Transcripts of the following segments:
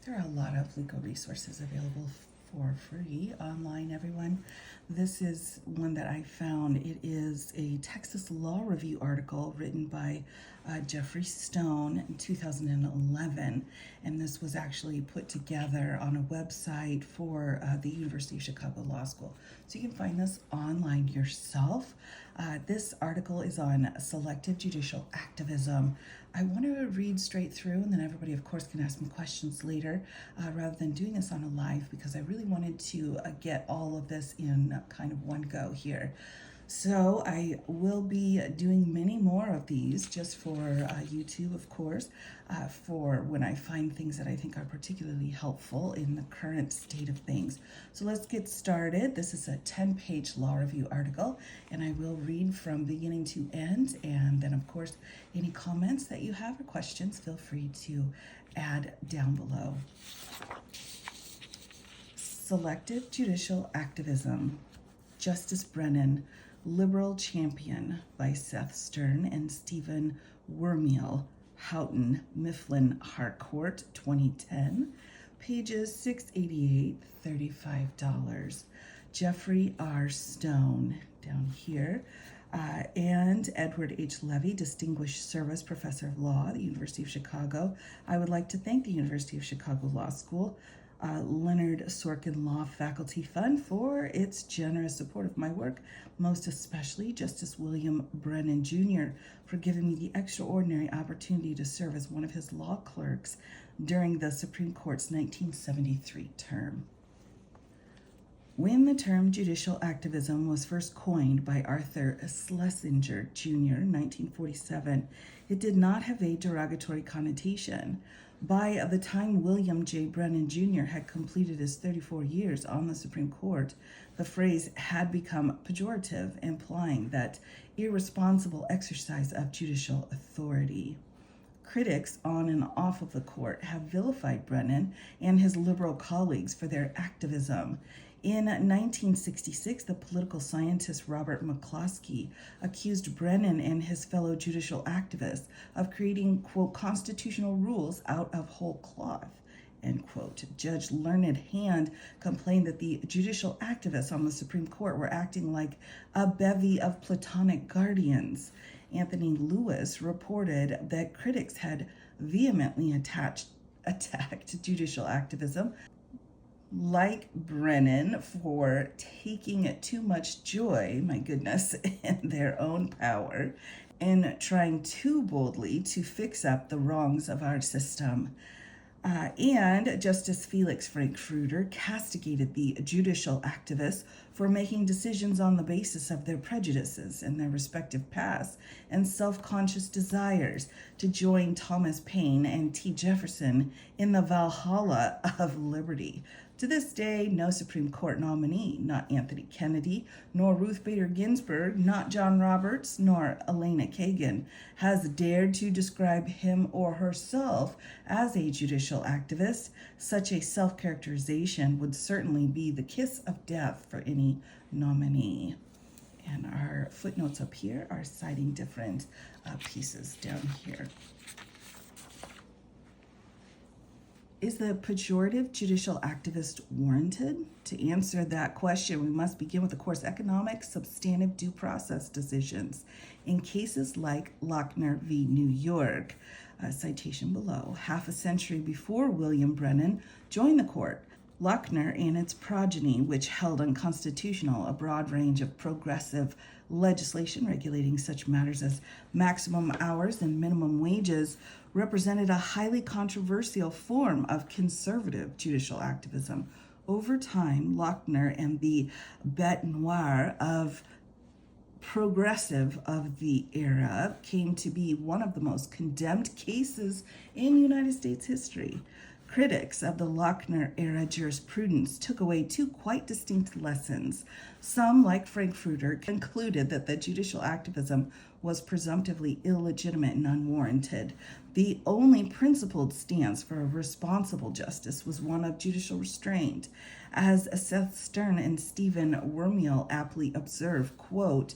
There are a lot of legal resources available for free online, everyone. This is one that I found. It is a Texas Law Review article written by Geoffrey Stone in 2011, and this was actually put together on a website for the University of Chicago Law School. So you can find this online yourself. This article is on selective judicial activism. I want to read straight through, and then everybody, of course, can ask me questions later, rather than doing this on a live, because I really wanted to get all of this in kind of one go here. So I will be doing many more of these just for YouTube, of course, for when I find things that I think are particularly helpful in the current state of things. So let's get started. This is a 10-page law review article, and I will read from beginning to end. And then, of course, any comments that you have or questions, feel free to add down below. Selective Judicial Activism. Justice Brennan, Liberal Champion, by Seth Stern and Stephen Wormiel, Houghton, Mifflin Harcourt, 2010, pages 688, $35. Geoffrey R. Stone, down here, and Edward H. Levy, Distinguished Service Professor of Law at the University of Chicago. I would like to thank the University of Chicago Law School, Leonard Sorkin Law Faculty Fund for its generous support of my work, most especially Justice William Brennan Jr. for giving me the extraordinary opportunity to serve as one of his law clerks during the Supreme Court's 1973 term. When the term judicial activism was first coined by Arthur Schlesinger Jr. in 1947, it did not have a derogatory connotation. By the time William J. Brennan Jr. had completed his 34 years on the Supreme Court, the phrase had become pejorative, implying that irresponsible exercise of judicial authority. Critics on and off of the court have vilified Brennan and his liberal colleagues for their activism. In 1966, the political scientist Robert McCloskey accused Brennan and his fellow judicial activists of creating, quote, constitutional rules out of whole cloth, end quote. Judge Learned Hand complained that the judicial activists on the Supreme Court were acting like a bevy of platonic guardians. Anthony Lewis reported that critics had vehemently attacked judicial activism, like Brennan, for taking too much joy, my goodness, in their own power and trying too boldly to fix up the wrongs of our system. And Justice Felix Frankfurter castigated the judicial activists for making decisions on the basis of their prejudices and their respective pasts and self-conscious desires to join Thomas Paine and T. Jefferson in the Valhalla of liberty. To this day, no Supreme Court nominee, not Anthony Kennedy, nor Ruth Bader Ginsburg, not John Roberts, nor Elena Kagan, has dared to describe him or herself as a judicial activist. Such a self-characterization would certainly be the kiss of death for any nominee. And our footnotes up here are citing different pieces down here. Is the pejorative judicial activist warranted? To answer that question, we must begin with, of course, economic substantive due process decisions. In cases like Lochner v. New York, citation below, half a century before William Brennan joined the court, Lochner and its progeny, which held unconstitutional a broad range of progressive legislation regulating such matters as maximum hours and minimum wages, represented a highly controversial form of conservative judicial activism. Over time, Lochner and the bête noire of progressive of the era came to be one of the most condemned cases in United States history. Critics of the Lochner-era jurisprudence took away two quite distinct lessons. Some, like Frankfurter, concluded that the judicial activism was presumptively illegitimate and unwarranted. The only principled stance for a responsible justice was one of judicial restraint. As Seth Stern and Stephen Wormiel aptly observe, quote,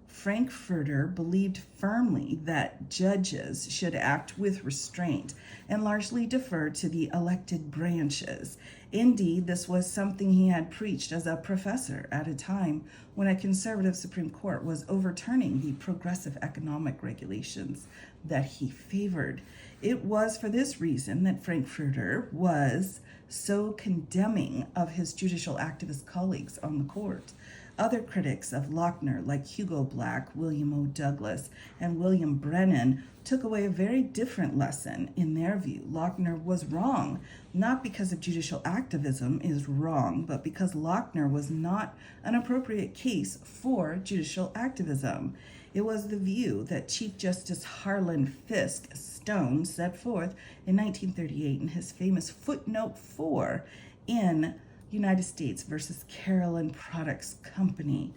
Frankfurter believed firmly that judges should act with restraint and largely defer to the elected branches. Indeed, this was something he had preached as a professor at a time when a conservative Supreme Court was overturning the progressive economic regulations that he favored. It was for this reason that Frankfurter was so condemning of his judicial activist colleagues on the court. Other critics of Lochner, like Hugo Black, William O. Douglas, and William Brennan, took away a very different lesson. In their view, Lochner was wrong, not because of judicial activism is wrong, but because Lochner was not an appropriate case for judicial activism. It was the view that Chief Justice Harlan Fiske Stone set forth in 1938 in his famous footnote 4 in United States versus Carolyn Products Company.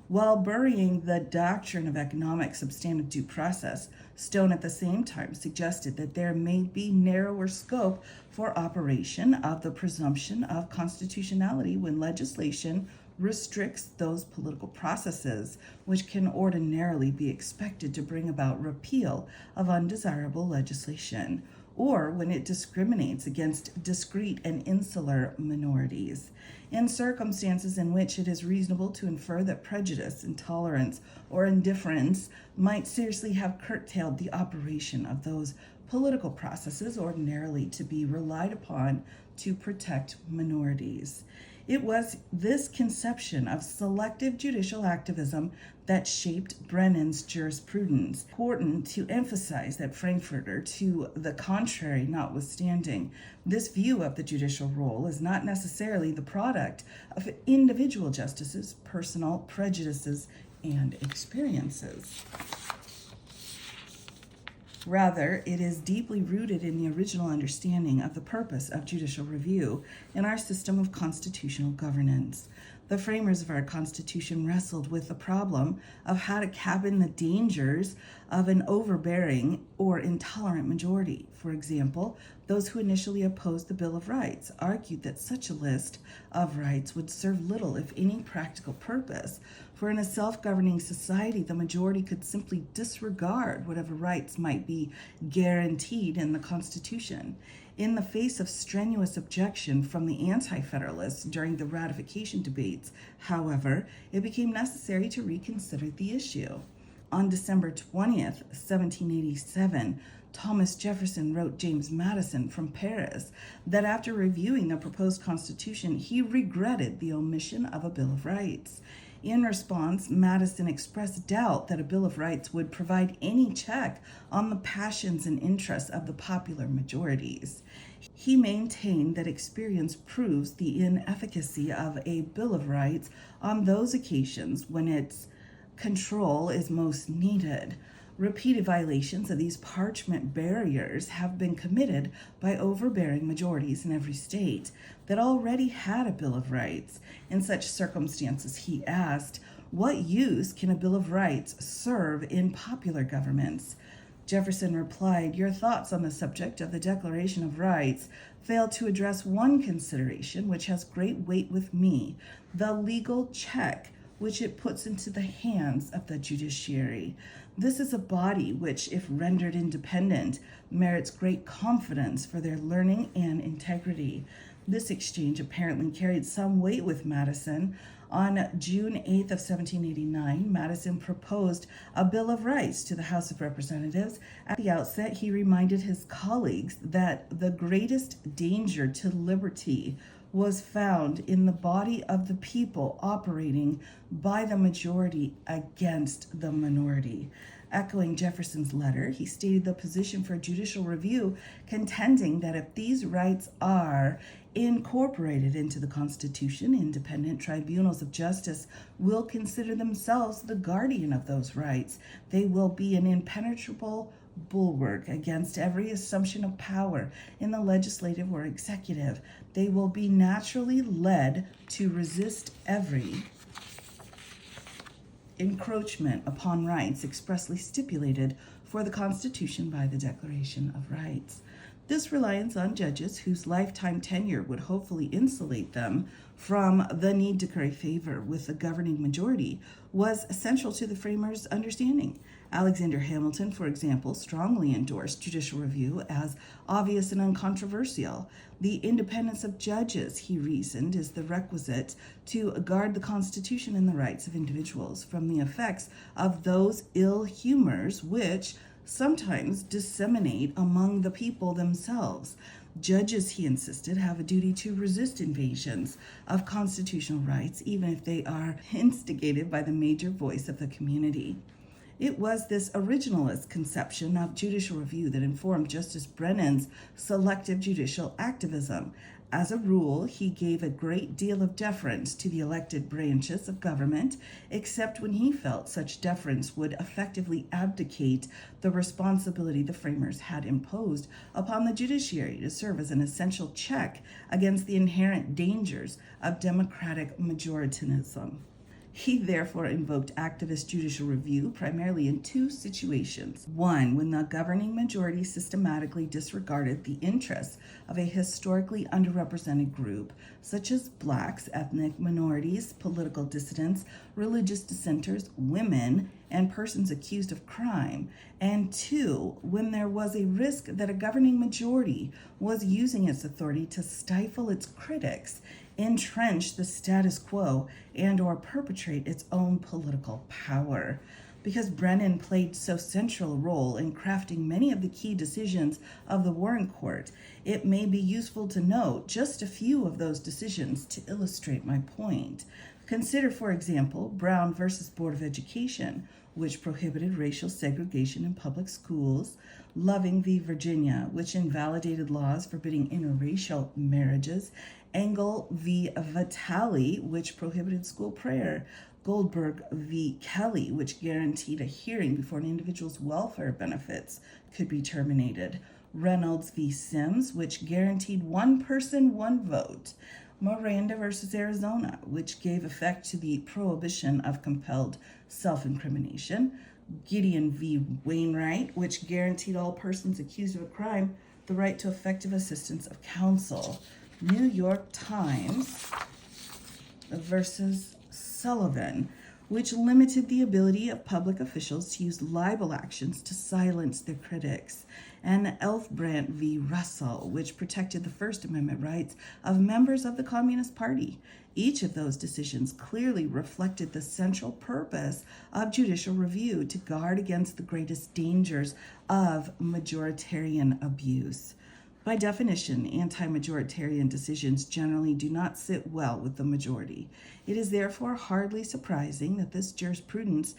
While burying the doctrine of economic substantive due process, Stone at the same time suggested that there may be narrower scope for operation of the presumption of constitutionality when legislation restricts those political processes which can ordinarily be expected to bring about repeal of undesirable legislation, or when it discriminates against discrete and insular minorities. In circumstances in which it is reasonable to infer that prejudice, intolerance, or indifference might seriously have curtailed the operation of those political processes ordinarily to be relied upon to protect minorities. It was this conception of selective judicial activism that shaped Brennan's jurisprudence. Important to emphasize that Frankfurter, to the contrary notwithstanding, this view of the judicial role is not necessarily the product of individual justices' personal prejudices and experiences. Rather, it is deeply rooted in the original understanding of the purpose of judicial review in our system of constitutional governance. The framers of our Constitution wrestled with the problem of how to cabin the dangers of an overbearing or intolerant majority. For example, those who initially opposed the Bill of Rights argued that such a list of rights would serve little, if any, practical purpose, for in a self-governing society, the majority could simply disregard whatever rights might be guaranteed in the Constitution. In the face of strenuous objection from the anti-federalists during the ratification debates, however, it became necessary to reconsider the issue. On December 20th, 1787, Thomas Jefferson wrote James Madison from Paris that after reviewing the proposed Constitution, he regretted the omission of a Bill of Rights. In response, Madison expressed doubt that a Bill of Rights would provide any check on the passions and interests of the popular majorities. He maintained that experience proves the inefficacy of a Bill of Rights on those occasions when its control is most needed. Repeated violations of these parchment barriers have been committed by overbearing majorities in every state that already had a Bill of Rights. In such circumstances, he asked, what use can a Bill of Rights serve in popular governments? Jefferson replied, your thoughts on the subject of the Declaration of Rights fail to address one consideration which has great weight with me, the legal check which it puts into the hands of the judiciary. This is a body which, if rendered independent, merits great confidence for their learning and integrity. This exchange apparently carried some weight with Madison. On June 8th of 1789, Madison proposed a Bill of Rights to the House of Representatives. At the outset, he reminded his colleagues that the greatest danger to liberty was found in the body of the people operating by the majority against the minority. Echoing Jefferson's letter, he stated the position for judicial review, contending that if these rights are incorporated into the Constitution, independent tribunals of justice will consider themselves the guardian of those rights. They will be an impenetrable bulwark against every assumption of power in the legislative or executive. They will be naturally led to resist every encroachment upon rights expressly stipulated for the Constitution by the Declaration of Rights. This reliance on judges whose lifetime tenure would hopefully insulate them from the need to curry favor with the governing majority was essential to the framers' understanding. Alexander Hamilton, for example, strongly endorsed judicial review as obvious and uncontroversial. The independence of judges, he reasoned, is the requisite to guard the Constitution and the rights of individuals from the effects of those ill humors which sometimes disseminate among the people themselves. Judges, he insisted, have a duty to resist invasions of constitutional rights, even if they are instigated by the major voice of the community. It was this originalist conception of judicial review that informed Justice Brennan's selective judicial activism. As a rule, he gave a great deal of deference to the elected branches of government, except when he felt such deference would effectively abdicate the responsibility the framers had imposed upon the judiciary to serve as an essential check against the inherent dangers of democratic majoritarianism. He therefore invoked activist judicial review primarily in two situations. One, when the governing majority systematically disregarded the interests of a historically underrepresented group, such as blacks, ethnic minorities, political dissidents, religious dissenters, women, and persons accused of crime. And two, when there was a risk that a governing majority was using its authority to stifle its critics, entrench the status quo, and or perpetrate its own political power. Because Brennan played so central a role in crafting many of the key decisions of the Warren Court, it may be useful to note just a few of those decisions to illustrate my point. Consider, for example, Brown versus Board of Education, which prohibited racial segregation in public schools, Loving v. Virginia, which invalidated laws forbidding interracial marriages, Engel v. Vitale, which prohibited school prayer, Goldberg v. Kelly, which guaranteed a hearing before an individual's welfare benefits could be terminated, Reynolds v. Sims, which guaranteed one person, one vote, Miranda versus Arizona, which gave effect to the prohibition of compelled self-incrimination, Gideon v. Wainwright, which guaranteed all persons accused of a crime the right to effective assistance of counsel, New York Times versus Sullivan, which limited the ability of public officials to use libel actions to silence their critics, and Elfbrandt v. Russell, which protected the First Amendment rights of members of the Communist Party. Each of those decisions clearly reflected the central purpose of judicial review to guard against the greatest dangers of majoritarian abuse. By definition, anti-majoritarian decisions generally do not sit well with the majority. It is therefore hardly surprising that this jurisprudence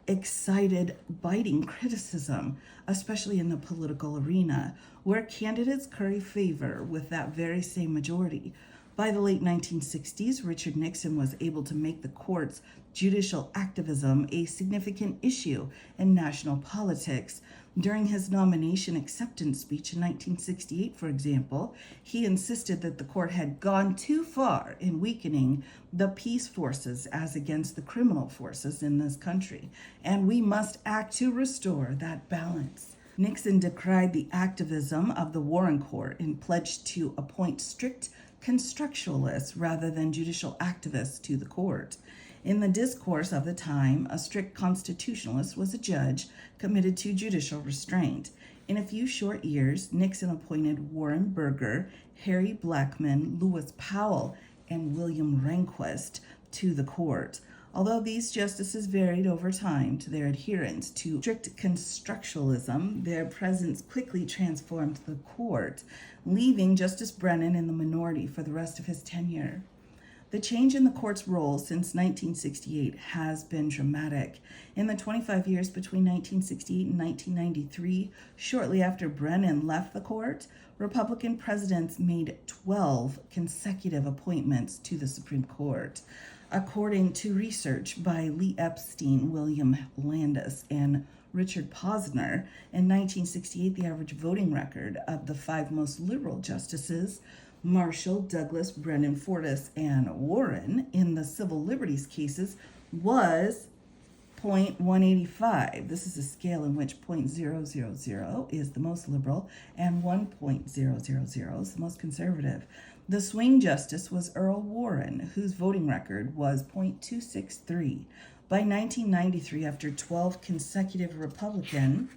excited biting criticism, especially in the political arena, where candidates curry favor with that very same majority. By the late 1960s, Richard Nixon was able to make the court's judicial activism a significant issue in national politics. During his nomination acceptance speech in 1968, for example, he insisted that the court had gone too far in weakening the peace forces as against the criminal forces in this country, and we must act to restore that balance. Nixon decried the activism of the Warren Court and pledged to appoint strict constructualists rather than judicial activists to the court. In the discourse of the time, a strict constitutionalist was a judge committed to judicial restraint. In a few short years, Nixon appointed Warren Burger, Harry Blackmun, Lewis Powell, and William Rehnquist to the court. Although these justices varied over time to their adherence to strict constructualism, their presence quickly transformed the court, leaving Justice Brennan in the minority for the rest of his tenure. The change in the court's role since 1968 has been dramatic. In the 25 years between 1968 and 1993, shortly after Brennan left the court, Republican presidents made 12 consecutive appointments to the Supreme Court. According to research by Lee Epstein, William Landis, and Richard Posner, in 1968, the average voting record of the 5 most liberal justices, Marshall, Douglas, Brennan, Fortas, and Warren, in the civil liberties cases was 0.185. This is a scale in which 0.000 is the most liberal and 1.000 is the most conservative. The swing justice was Earl Warren, whose voting record was 0.263. By 1993, after 12 consecutive Republican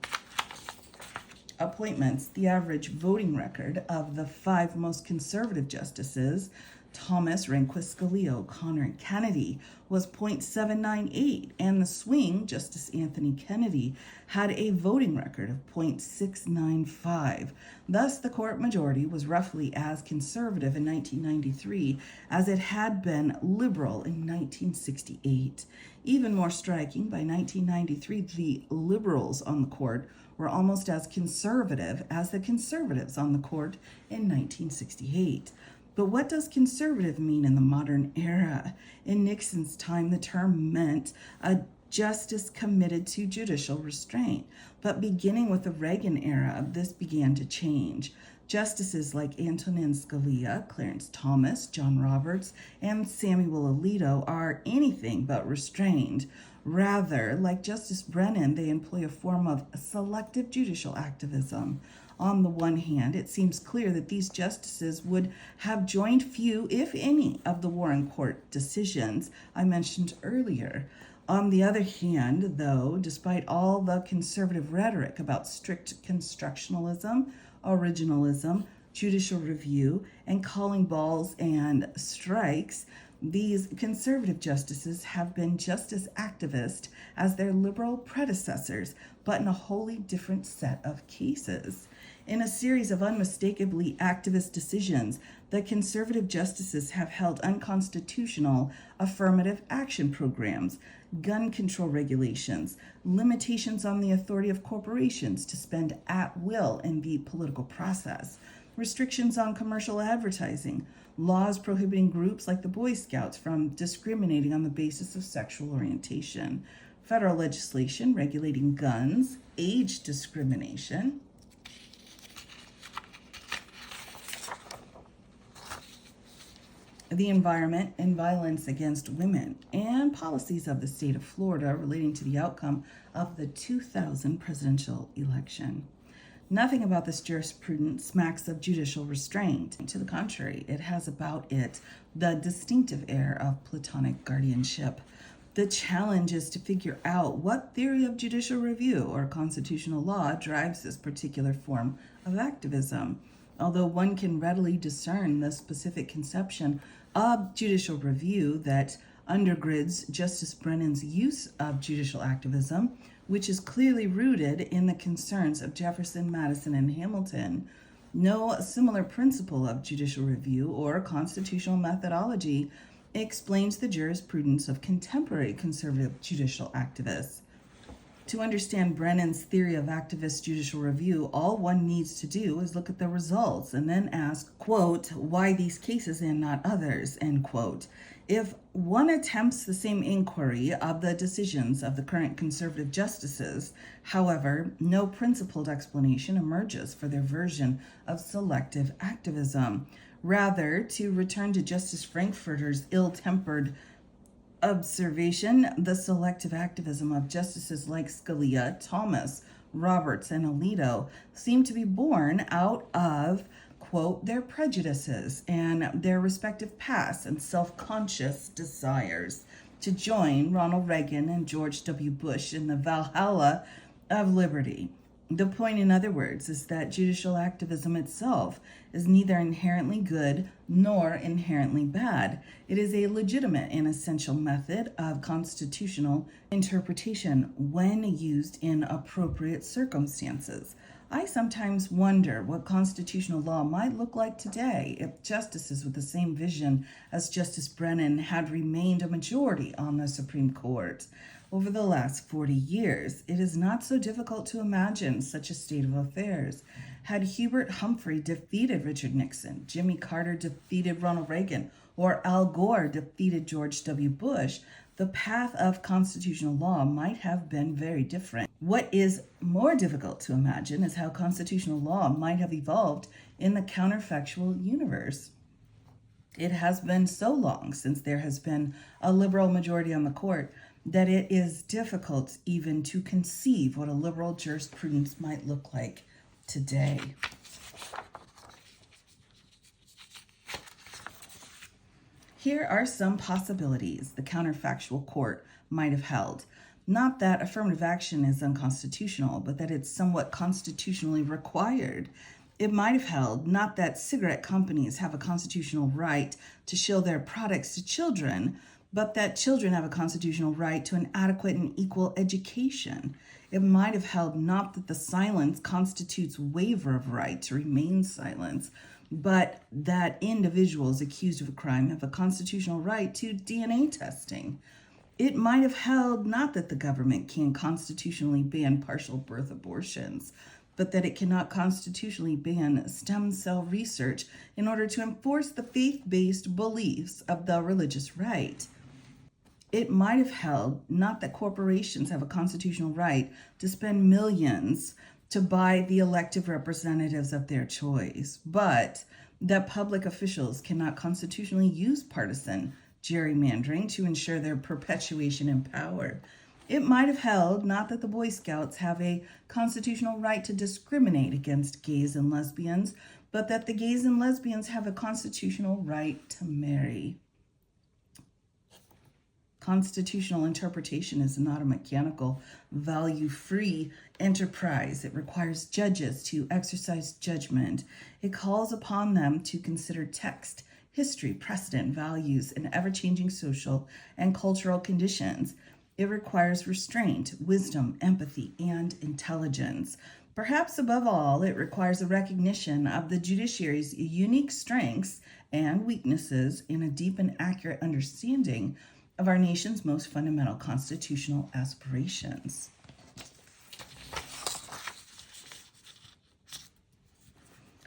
appointments, the average voting record of the 5 most conservative justices, Thomas, Rehnquist, Scalia, O'Connor, and Kennedy, was 0.798, and the swing, Justice Anthony Kennedy, had a voting record of 0.695. Thus, the court majority was roughly as conservative in 1993 as it had been liberal in 1968. Even more striking, by 1993, the liberals on the court were almost as conservative as the conservatives on the court in 1968. But what does conservative mean in the modern era? In Nixon's time, the term meant a justice committed to judicial restraint. But beginning with the Reagan era, this began to change. Justices like Antonin Scalia, Clarence Thomas, John Roberts, and Samuel Alito are anything but restrained. Rather, like Justice Brennan, they employ a form of selective judicial activism. On the one hand, it seems clear that these justices would have joined few, if any, of the Warren Court decisions I mentioned earlier. On the other hand, though, despite all the conservative rhetoric about strict constructionalism, originalism, judicial review, and calling balls and strikes, these conservative justices have been just as activist as their liberal predecessors, but in a wholly different set of cases. In a series of unmistakably activist decisions, the conservative justices have held unconstitutional affirmative action programs, gun control regulations, limitations on the authority of corporations to spend at will in the political process, restrictions on commercial advertising, laws prohibiting groups like the Boy Scouts from discriminating on the basis of sexual orientation, federal legislation regulating guns, age discrimination, the environment and violence against women, and policies of the state of Florida relating to the outcome of the 2000 presidential election. Nothing about this jurisprudence smacks of judicial restraint. To the contrary, it has about it the distinctive air of Platonic guardianship. The challenge is to figure out what theory of judicial review or constitutional law drives this particular form of activism. Although one can readily discern the specific conception of judicial review that undergirds Justice Brennan's use of judicial activism, which is clearly rooted in the concerns of Jefferson, Madison, and Hamilton, no similar principle of judicial review or constitutional methodology explains the jurisprudence of contemporary conservative judicial activists. To understand Brennan's theory of activist judicial review, all one needs to do is look at the results and then ask, quote, why these cases and not others, end quote. If one attempts the same inquiry of the decisions of the current conservative justices, however, no principled explanation emerges for their version of selective activism. Rather, to return to Justice Frankfurter's ill-tempered observation, the selective activism of justices like Scalia, Thomas, Roberts, and Alito seem to be born out of, quote, their prejudices and their respective pasts and self-conscious desires to join Ronald Reagan and George W. Bush in the Valhalla of liberty. The point, in other words, is that judicial activism itself is neither inherently good nor inherently bad. It is a legitimate and essential method of constitutional interpretation when used in appropriate circumstances. I sometimes wonder what constitutional law might look like today if justices with the same vision as Justice Brennan had remained a majority on the Supreme Court. Over the last 40 years, it is not so difficult to imagine such a state of affairs. Had Hubert Humphrey defeated Richard Nixon, Jimmy Carter defeated Ronald Reagan, or Al Gore defeated George W. Bush, the path of constitutional law might have been very different. What is more difficult to imagine is how constitutional law might have evolved in the counterfactual universe. It has been so long since there has been a liberal majority on the court that it is difficult even to conceive what a liberal jurisprudence might look like today. Here are some possibilities the counterfactual court might have held. Not that affirmative action is unconstitutional, but that it's somewhat constitutionally required. It might have held not that cigarette companies have a constitutional right to shill their products to children, but that children have a constitutional right to an adequate and equal education. It might have held not that the silence constitutes waiver of right to remain silent, but that individuals accused of a crime have a constitutional right to DNA testing. It might have held not that the government can constitutionally ban partial birth abortions, but that it cannot constitutionally ban stem cell research in order to enforce the faith-based beliefs of the religious right. It might have held not that corporations have a constitutional right to spend millions to buy the elective representatives of their choice, but that public officials cannot constitutionally use partisan gerrymandering to ensure their perpetuation in power. It might have held not that the Boy Scouts have a constitutional right to discriminate against gays and lesbians, but that the gays and lesbians have a constitutional right to marry. Constitutional interpretation is not a mechanical, value-free enterprise. It requires judges to exercise judgment. It calls upon them to consider text, history, precedent, values, and ever-changing social and cultural conditions. It requires restraint, wisdom, empathy, and intelligence. Perhaps above all, it requires a recognition of the judiciary's unique strengths and weaknesses and a deep and accurate understanding of our nation's most fundamental constitutional aspirations.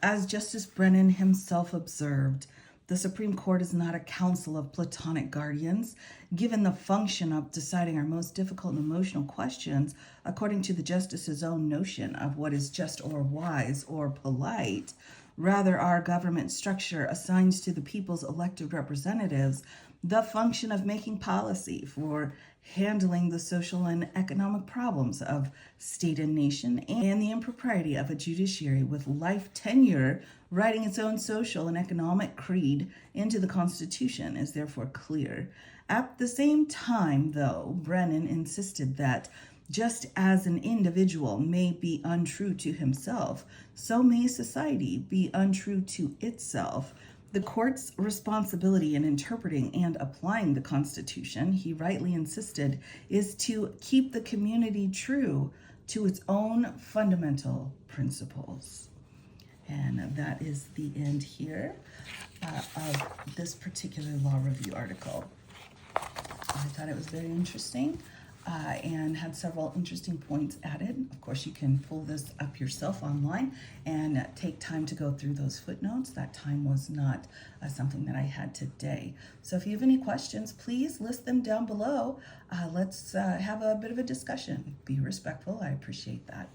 As Justice Brennan himself observed, the Supreme Court is not a council of platonic guardians. Given the function of deciding our most difficult and emotional questions, according to the justice's own notion of what is just or wise or polite, rather our government structure assigns to the people's elected representatives the function of making policy for handling the social and economic problems of state and nation, and the impropriety of a judiciary with life tenure writing its own social and economic creed into the Constitution is therefore clear. At the same time, though, Brennan insisted that just as an individual may be untrue to himself, so may society be untrue to itself. The court's responsibility in interpreting and applying the Constitution, he rightly insisted, is to keep the community true to its own fundamental principles. And that is the end here of this particular law review article. I thought it was very interesting and had several interesting points added. Of course, you can pull this up yourself online and take time to go through those footnotes. That time was not something that I had today. So if you have any questions, please list them down below. Let's have a bit of a discussion. Be respectful. I appreciate that.